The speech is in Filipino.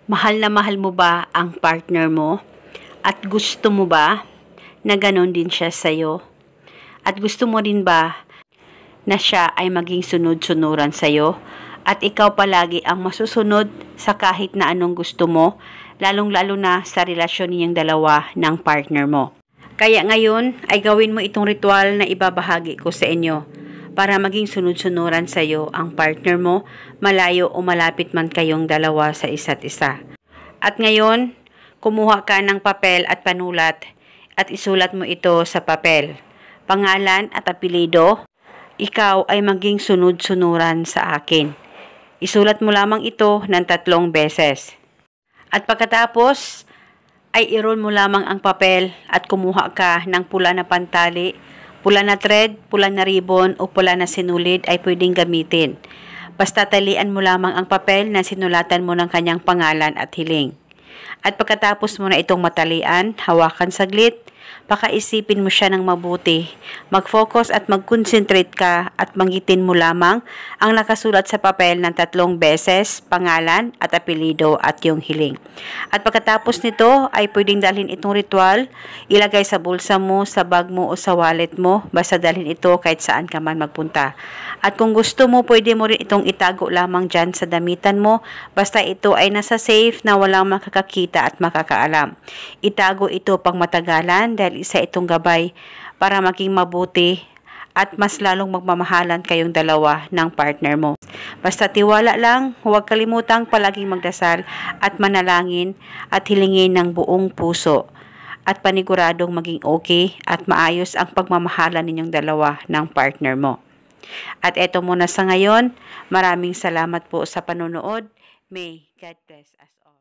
Mahal na mahal mo ba ang partner mo? At gusto mo ba na ganon din siya sa'yo? At gusto mo rin ba na siya ay maging sunod-sunuran sa'yo? At ikaw palagi ang masusunod sa kahit na anong gusto mo, lalong-lalo na sa relasyon ninyong dalawa ng partner mo. Kaya ngayon ay gawin mo itong ritual na ibabahagi ko sa inyo para maging sunod-sunuran sa iyo ang partner mo, malayo o malapit man kayong dalawa sa isa't isa. At ngayon, kumuha ka ng papel at panulat at isulat mo ito sa papel. Pangalan at apelyido, ikaw ay maging sunod-sunuran sa akin. Isulat mo lamang ito ng 3 beses. At pagkatapos, ay i-roll mo lamang ang papel at kumuha ka ng pula na pantali, pula na thread, pula na ribbon o pula na sinulid ay pwedeng gamitin. Basta talian mo lamang ang papel na sinulatan mo ng kanyang pangalan at hiling. At pagkatapos mo na itong matalian, hawakan saglit, pakaisipin mo siya ng mabuti. Mag-focus at mag-concentrate ka at manggitin mo lamang ang nakasulat sa papel ng 3 beses, pangalan at apelyido at yung hiling. At pagkatapos nito ay pwedeng dalhin itong ritual, ilagay sa bulsa mo, sa bag mo o sa wallet mo, basta dalhin ito kahit saan ka man magpunta. At kung gusto mo, pwede mo rin itong itago lamang dyan sa damitan mo, basta ito ay nasa safe na walang makakakita at makakaalam. Itago ito pang matagalan dahil isa itong gabay para maging mabuti at mas lalong magmamahalan kayong dalawa ng partner mo. Basta tiwala lang, huwag kalimutang palaging magdasal at manalangin at hilingin ng buong puso at paniguradong maging okay at maayos ang pagmamahalan ninyong dalawa ng partner mo. At eto muna sa ngayon, maraming salamat po sa panonood. May God bless us all.